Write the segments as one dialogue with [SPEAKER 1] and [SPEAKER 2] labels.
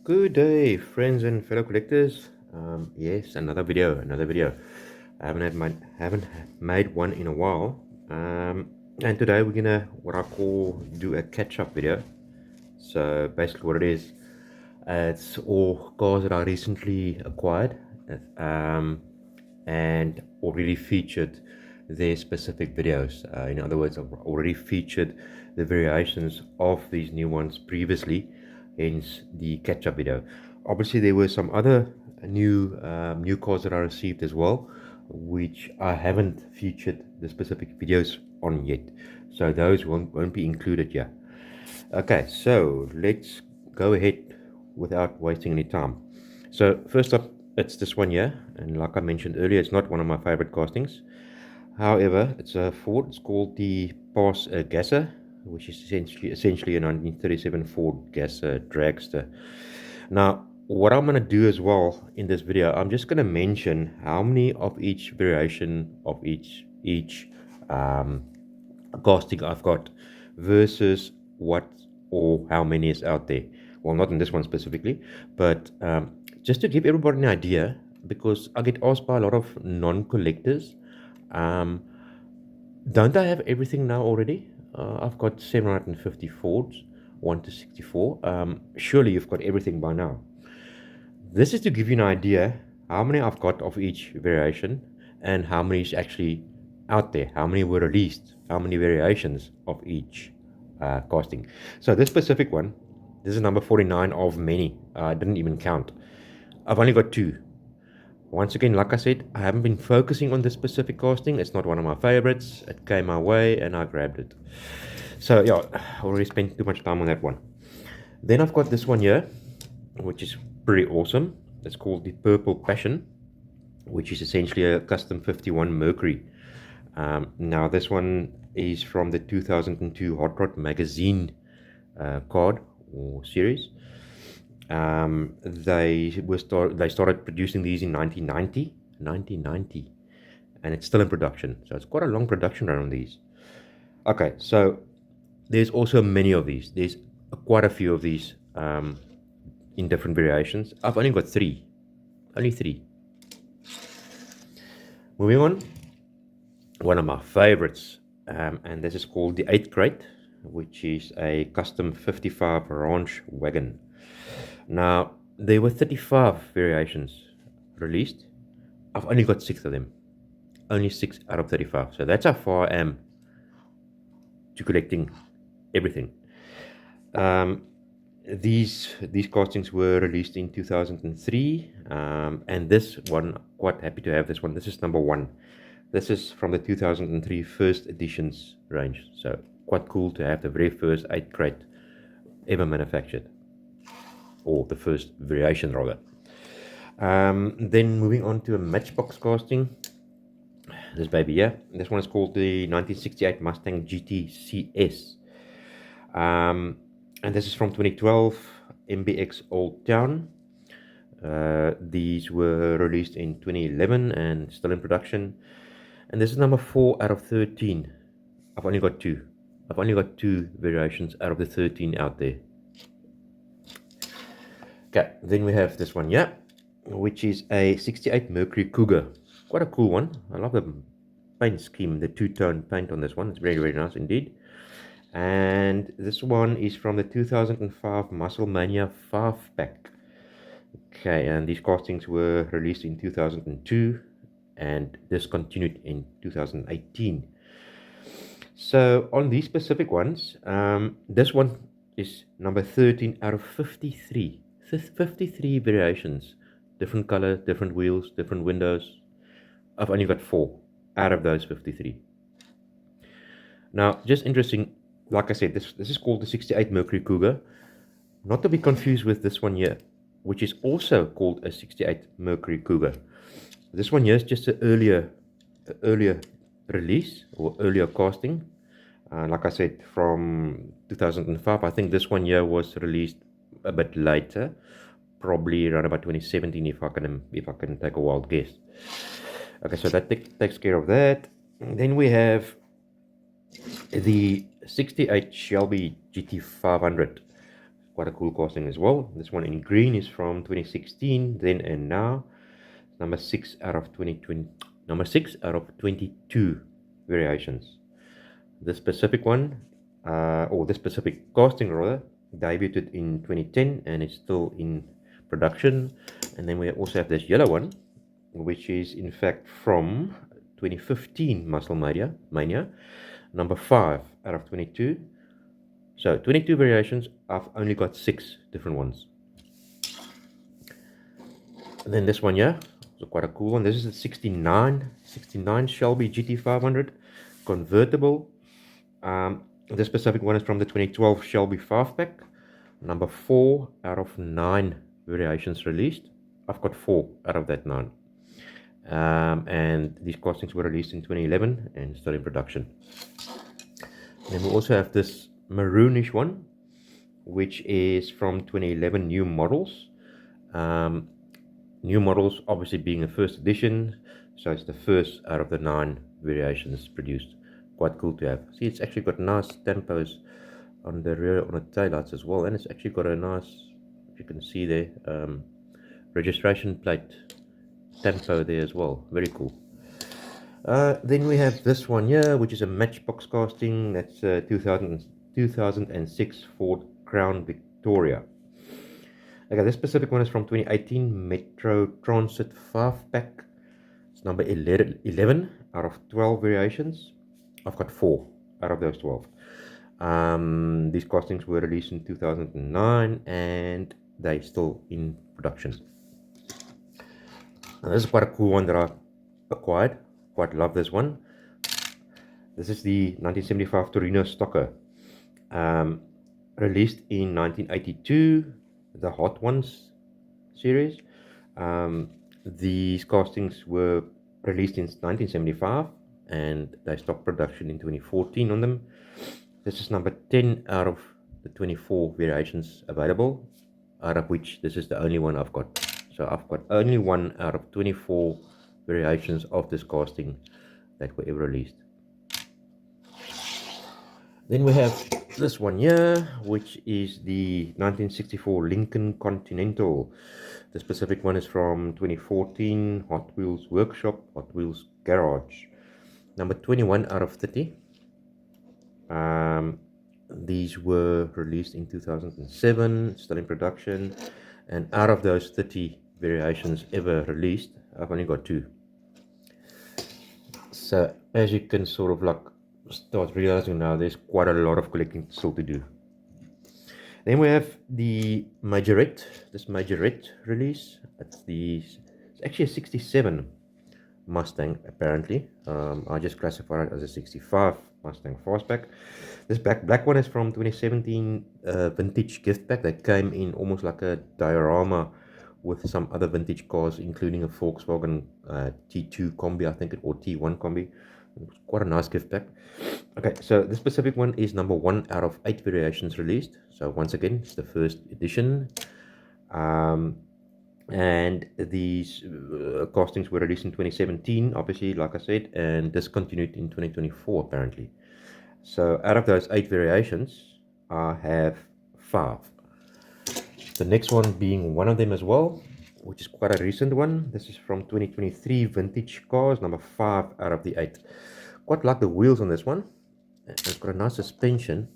[SPEAKER 1] Good day, friends and fellow collectors. Yes, another video. I haven't made one in a while. And today we're gonna what I call do a catch-up video. So basically, what it is, it's all cars that I recently acquired, and already featured their specific videos. In other words, I've already featured the variations of these new ones previously, hence the catch-up video. Obviously, there were some other new cars that I received as well, which I haven't featured the specific videos on yet. So those won't be included here. Okay, so let's go ahead without wasting any time. So first up, it's this one here, and like I mentioned earlier, it's not one of my favorite castings. However, it's a Ford. It's called the Pass Gasser, which is essentially a 1937 Ford Gasser dragster. Now, what I'm going to do as well in this video, I'm just going to mention how many of each variation of each casting I've got versus what or how many is out there. Well, not in this one specifically, but just to give everybody an idea, because I get asked by a lot of non-collectors, um, don't I have everything now already? I've got 750 Fords, 1 to 64. Surely you've got everything by now. This is to give you an idea how many I've got of each variation and how many is actually out there, how many were released, how many variations of each casting. So this specific one, this is number 49 of many. I didn't even count. I've only got two. Once again, like I said, I haven't been focusing on this specific casting. It's not one of my favorites. It came my way and I grabbed it. So yeah, I already spent too much time on that one. Then I've got this one here, which is pretty awesome. It's called the Purple Passion, which is essentially a custom 51 Mercury. Now this one is from the 2002 Hot Rod Magazine card or series. They started producing these in 1990, and it's still in production. So it's quite a long production run on these. Okay, so there's also many of these. There's quite a few of these in different variations. I've only got only three. Moving on, one of my favorites, and this is called the 8th Crate, which is a custom 55 Ranch wagon. Now, there were 35 variations released. I've only got 6 of them. Only 6 out of 35. So that's how far I am to collecting everything. These castings were released in 2003, and this one, quite happy to have this one. This is number 1. This is from the 2003 first editions range. So quite cool to have the very first 8 crate ever manufactured, or the first variation rather. Then moving on to a matchbox casting. This baby here. This one is called the 1968 Mustang GT CS. And this is from 2012 MBX Old Town. These were released in 2011 and still in production. And this is number 4 out of 13. I've only got 2. I've only got 2 variations out of the 13 out there. Okay, then we have this one here, which is a 68 Mercury Cougar. Quite a cool one. I love the paint scheme, the two-tone paint on this one. It's very, very nice indeed. And this one is from the 2005 Muscle Mania 5-pack. Okay, and these castings were released in 2002 and discontinued in 2018. So on these specific ones, this one is number 13 out of 53. 53 variations, different color, different wheels, different windows. I've only got 4 out of those 53. Now, just interesting, like I said, this is called the 68 Mercury Cougar, not to be confused with this one here, which is also called a 68 Mercury Cougar. This one here is just an earlier release or earlier casting. Like I said, from 2005. I think this one here was released a bit later, probably around about 2017, if I can take a wild guess. Okay, so that takes care of that. And then we have the 68 Shelby GT500. Quite a cool casting as well. This one in green is from 2016, then and now. Number 6 out of 2020. Number 6 out of 22 variations. This specific one, or this specific casting rather, debuted in 2010 and is still in production. And then we also have this yellow one, which is in fact from 2015 Muscle Mania, number 5 out of 22. So 22 variations, I've only got 6 different ones. And then this one here, so quite a cool one. This is a 69 Shelby GT500 convertible. This specific one is from the 2012 Shelby 5-pack, number 4 out of 9 variations released. I've got 4 out of that 9. And these castings were released in 2011 and still in production. Then we also have this maroonish one, which is from 2011 new models. New models obviously being the first edition, so it's the first out of the 9 variations produced. Quite cool to have. See, it's actually got nice tempos on the rear, on the taillights as well, and it's actually got a nice, if you can see there, registration plate tempo there as well. Very cool. Then we have this one here, which is a matchbox casting. That's 2006 Ford Crown Victoria. Okay, this specific one is from 2018 Metro Transit 5-pack. It's number 11 out of 12 variations. I've got 4 out of those 12. These castings were released in 2009 and they're still in production. Now, this is quite a cool one that I acquired. Quite love this one. This is the 1975 Torino Stocker, released in 1982, the Hot Ones series. These castings were released in 1975 and they stopped production in 2014 on them. This is number 10 out of the 24 variations available, out of which this is the only one I've got. So I've got only 1 out of 24 variations of this casting that were ever released. Then we have this one here, which is the 1964 Lincoln Continental. The specific one is from 2014 Hot Wheels Workshop, Hot Wheels Garage. Number 21 out of 30. These were released in 2007, still in production. And out of those 30 variations ever released, I've only got 2. So as you can sort of like start realizing now, there's quite a lot of collecting still to do. Then we have the Majorette, this Majorette release. It's actually a 67 Mustang apparently. I just classified it as a 65 Mustang fastback. This black one is from 2017 vintage gift pack that came in almost like a diorama with some other vintage cars, including a Volkswagen T2 Combi, I think, or T1 Combi. Quite a nice gift pack. Okay, so this specific one is number 1 out of 8 variations released. So once again, it's the first edition. And these castings were released in 2017, obviously, like I said, and discontinued in 2024 apparently. So out of those 8 variations, I have 5. The next one being one of them as well, which is quite a recent one. This is from 2023 vintage cars, number 5 out of the 8. Quite like the wheels on this one. It's got a nice suspension,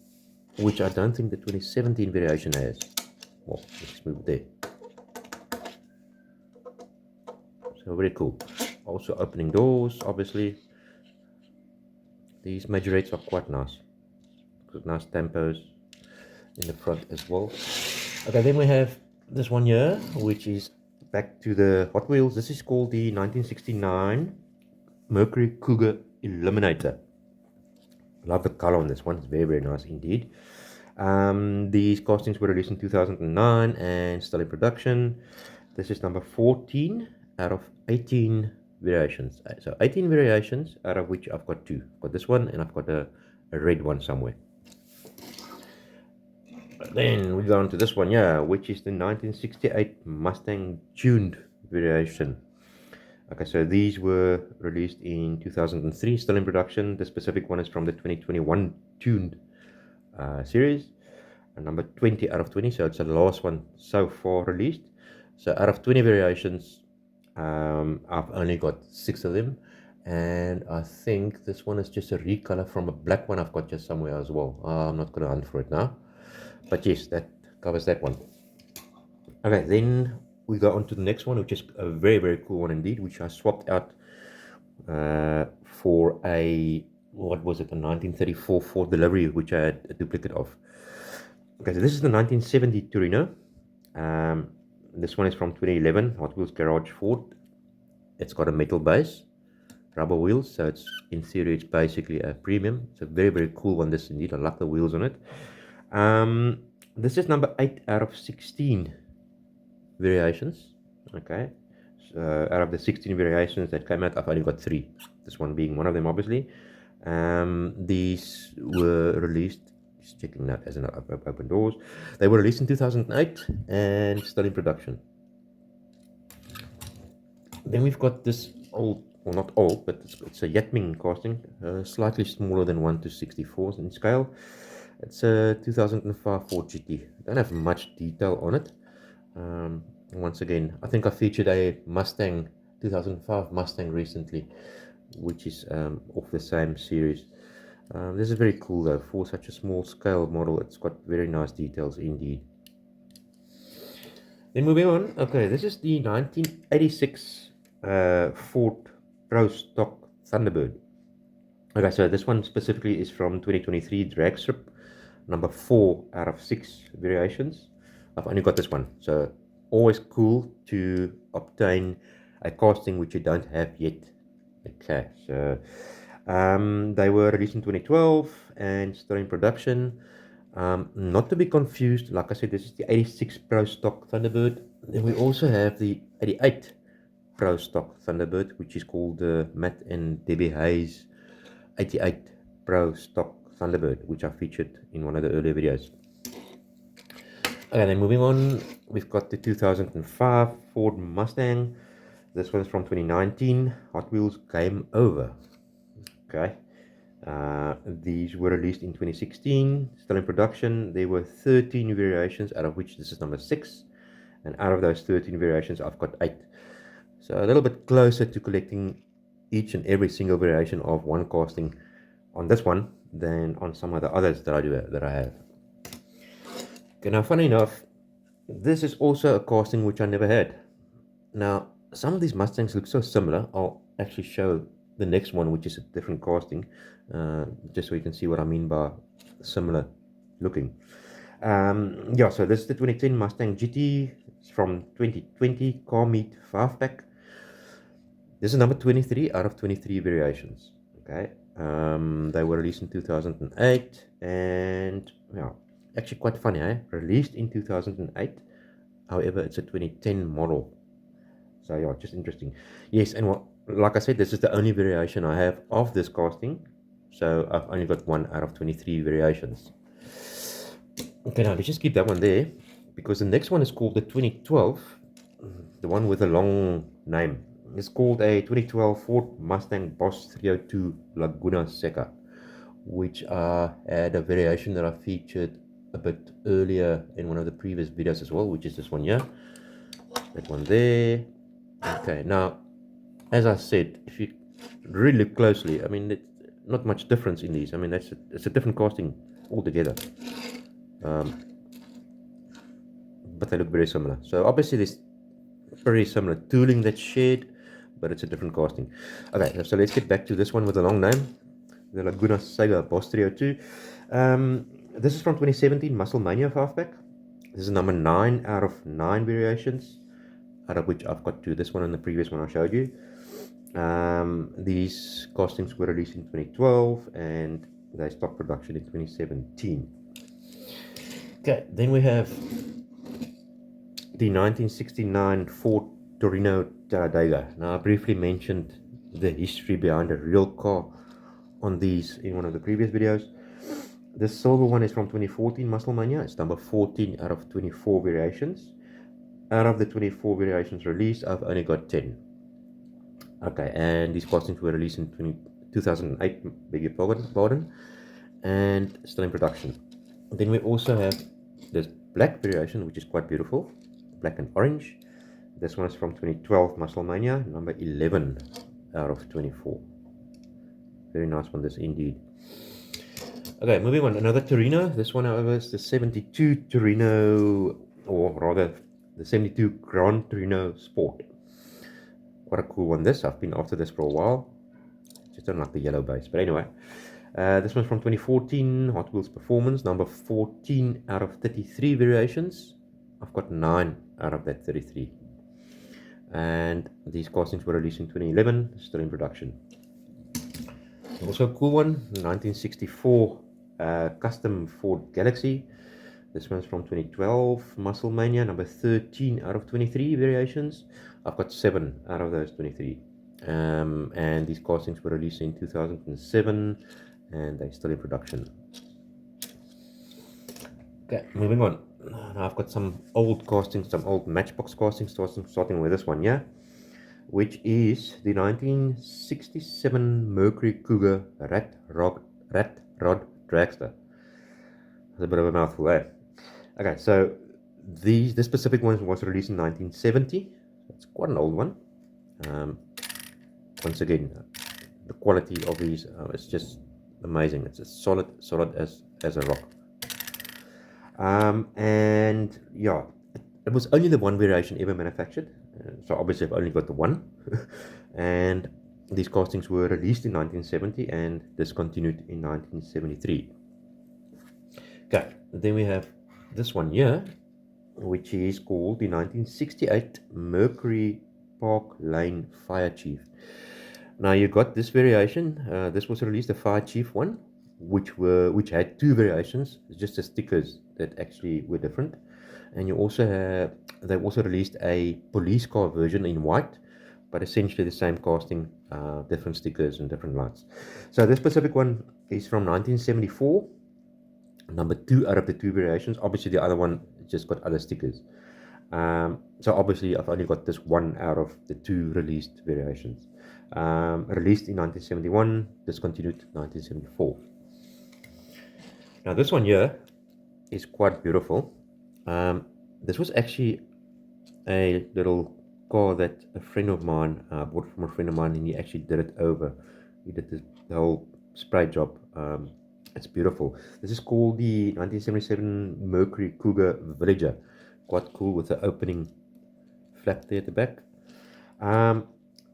[SPEAKER 1] which I don't think the 2017 variation has. Well, let's move there. So very cool. Also opening doors, obviously. These Majorettes are quite nice. Got nice tempos in the front as well. Okay, then we have this one here, which is back to the Hot Wheels. This is called the 1969 Mercury Cougar Eliminator. Love the color on this one. It's very, very nice indeed. These castings were released in 2009 and still in production. This is number 14 out of 18 variations. So 18 variations, out of which I've got 2. I've got this one and I've got a red one somewhere. Then we go on to this one, yeah, which is the 1968 Mustang tuned variation. Okay, so these were released in 2003, still in production. The specific one is from the 2021 tuned series. a number 20 out of 20, so it's the last one so far released. So out of 20 variations, I've only got 6 of them, and I think this one is just a recolor from a black one I've got just somewhere as well. I'm not going to hunt for it now, but yes, that covers that one. Okay, then we go on to the next one, which is a very, very cool one indeed, which I swapped out for a, what was it, a 1934 Ford Delivery, which I had a duplicate of. Okay, so this is the 1970 Torino. This one is from 2011 Hot Wheels Garage Ford. It's got a metal base, rubber wheels, so it's in theory it's basically a premium. It's a very, very cool one, this indeed. I like the wheels on it. This is number 8 out of 16 variations. Okay, so out of the 16 variations that came out, I've only got 3, this one being one of them, obviously. These were released, just checking that as an open doors, they were released in 2008 and still in production. Then we've got this old, well, not old, but it's a Yatming casting, slightly smaller than 1:64 in scale. It's a 2005 Ford GT. Don't have much detail on it. Once again, I think I featured a Mustang, 2005 Mustang recently, which is off the same series. This is very cool though, for such a small scale model. It's got very nice details indeed. Then moving on, okay, this is the 1986 Ford Pro Stock Thunderbird. Okay, so this one specifically is from 2023 drag strip, number 4 out of 6 variations. I've only got this one, so always cool to obtain a casting which you don't have yet. Okay, so they were released in 2012 and still in production. Not to be confused, like I said, this is the 86 Pro Stock Thunderbird. Then we also have the 88 Pro Stock Thunderbird, which is called the Matt and Debbie Hayes 88 Pro Stock Thunderbird, which I featured in one of the earlier videos. Okay, then moving on, we've got the 2005 Ford Mustang. This one's from 2019 Hot Wheels Game Over. Okay, these were released in 2016, still in production. There were 13 variations, out of which this is number 6, and out of those 13 variations I've got 8. So a little bit closer to collecting each and every single variation of one casting on this one than on some of the others that I have. Okay, now funny enough, this is also a casting which I never had. Now some of these Mustangs look so similar. I'll actually show the next one, which is a different casting, just so you can see what I mean by similar looking. Yeah, so this is the 2010 Mustang GT. It's from 2020 Car Meet 5-pack. This is number 23 out of 23 variations. Okay, they were released in 2008, and yeah, actually quite funny, eh? Released in 2008, however it's a 2010 model. So yeah, just interesting. Yes, and what, like I said, this is the only variation I have of this casting, so I've only got 1 out of 23 variations. Okay, now let's just keep that one there, because the next one is called the 2012, the one with a long name. It's called a 2012 Ford Mustang Boss 302 Laguna Seca, which had a variation that I featured a bit earlier in one of the previous videos as well, which is this one here, that one there. Okay, now as I said, if you really look closely, I mean, it's not much difference in these. I mean, it's a different casting altogether, but they look very similar. So obviously there's very similar tooling that's shared, but it's a different casting. Okay, so let's get back to this one with a long name, the Laguna Seca Boss 302. This is from 2017 Muscle Mania 5-pack. This is number 9 out of 9 variations, out of which I've got 2, this one and the previous one I showed you. These castings were released in 2012 and they stopped production in 2017. Okay, then we have the 1969 Ford Torino Talladega. Now, I briefly mentioned the history behind a real car on these in one of the previous videos. The silver one is from 2014 Muscle Mania. It's number 14 out of 24 variations. Out of the 24 variations released, I've only got 10. Okay, and these castings were released in 2008, beg your pardon, and still in production. Then we also have this black variation, which is quite beautiful, black and orange. This one is from 2012 Musclemania, number 11 out of 24. Very nice one, this indeed. Okay, moving on. Another Torino. This one, however, is the 72 Torino, or rather, the 72 Grand Torino Sport. Quite a cool one, this. I've been after this for a while. Just don't like the yellow base. But anyway, this one's from 2014 Hot Wheels Performance, number 14 out of 33 variations. I've got 9 out of that 33. And these castings were released in 2011, still in production. Also a cool one, 1964 custom Ford Galaxy. This one's from 2012 Musclemania, number 13 out of 23 variations. I've got 7 out of those 23. And these castings were released in 2007 and they're still in production. Okay, moving on. Now I've got some old castings, some old Matchbox castings, starting with this one, yeah, which is the 1967 Mercury Cougar Rat Rod Dragster. That's a bit of a mouthful there. Okay, so this specific one was released in 1970. It's quite an old one. Once again, the quality of these is just amazing. It's as solid as a rock. And yeah, it was only the one variation ever manufactured, so obviously I've only got the one. And these castings were released in 1970 and discontinued in 1973. Okay, then we have this one here, which is called the 1968 Mercury Park Lane Fire Chief. Now you got this variation. This was released, the Fire Chief one, which had 2 variations, just the stickers that actually were different. And they also released a police car version in white, but essentially the same casting, different stickers and different lights. So this specific one is from 1974, number 2 out of the 2 variations. Obviously the other one just got other stickers. So obviously I've only got this one out of the 2 released variations. Released in 1971, discontinued 1974. Now this one here is quite beautiful. This was actually a little car that a friend of mine bought from a friend of mine, and he actually did it over. He did the whole spray job. It's beautiful. This is called the 1977 Mercury Cougar Villager. Quite cool with the opening flap there at the back.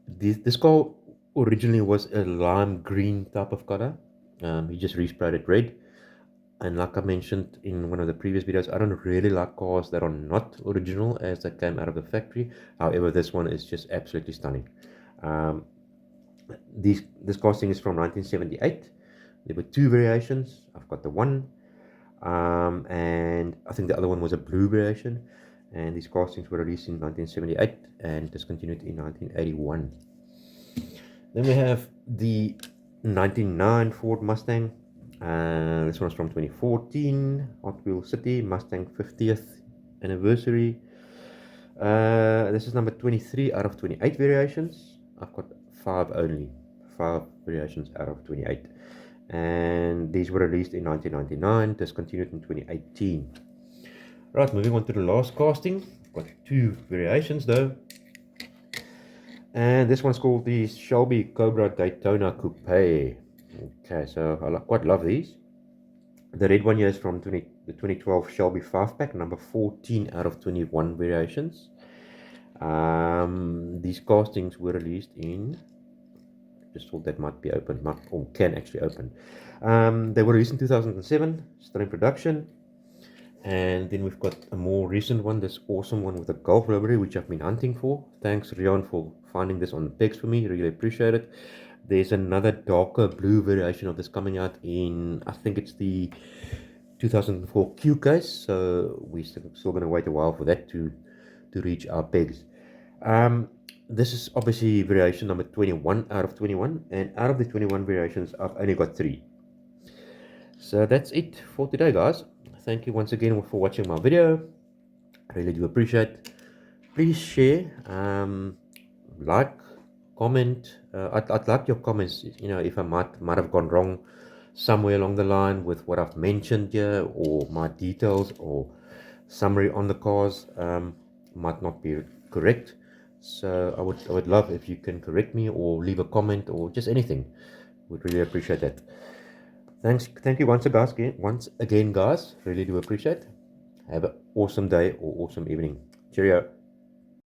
[SPEAKER 1] This car originally was a lime green type of color. He just resprayed it red. And like I mentioned in one of the previous videos, I don't really like cars that are not original as they came out of the factory. However, this one is just absolutely stunning. This casting is from 1978. There were 2 variations. I've got the one, and I think the other one was a blue variation. And these castings were released in 1978 and discontinued in 1981. Then we have the 1999 Ford Mustang. This one's from 2014 Hot Wheels City Mustang 50th anniversary. This is number 23 out of 28 variations. I've got 5 only, 5 variations out of 28, and these were released in 1999, discontinued in 2018. Right, moving on to the last casting. Got 2 variations though, and this one's called the Shelby Cobra Daytona Coupe. Okay, so I quite love these. The red one here is from the 2012 Shelby 5-pack, number 14 out of 21 variations. These castings were released in, just thought that might be open, or can actually open. They were released in 2007, still in production. And then we've got a more recent one, this awesome one with a Golf livery, which I've been hunting for. Thanks, Rion, for finding this on the pegs for me. Really appreciate it. There's another darker blue variation of this coming out in, I think it's the 2004 Q case. So we're still going to wait a while for that to reach our pegs. This is obviously variation number 21 out of 21. And out of the 21 variations, I've only got 3. So that's it for today, guys. Thank you once again for watching my video. I really do appreciate it. Please share, like, comment. I'd like your comments, if I might have gone wrong somewhere along the line with what I've mentioned here, or my details or summary on the cars might not be correct. So I would love if you can correct me or leave a comment or just anything. Would really appreciate that. Thank you once again, guys. Really do appreciate. Have an awesome day or awesome evening. Cheerio.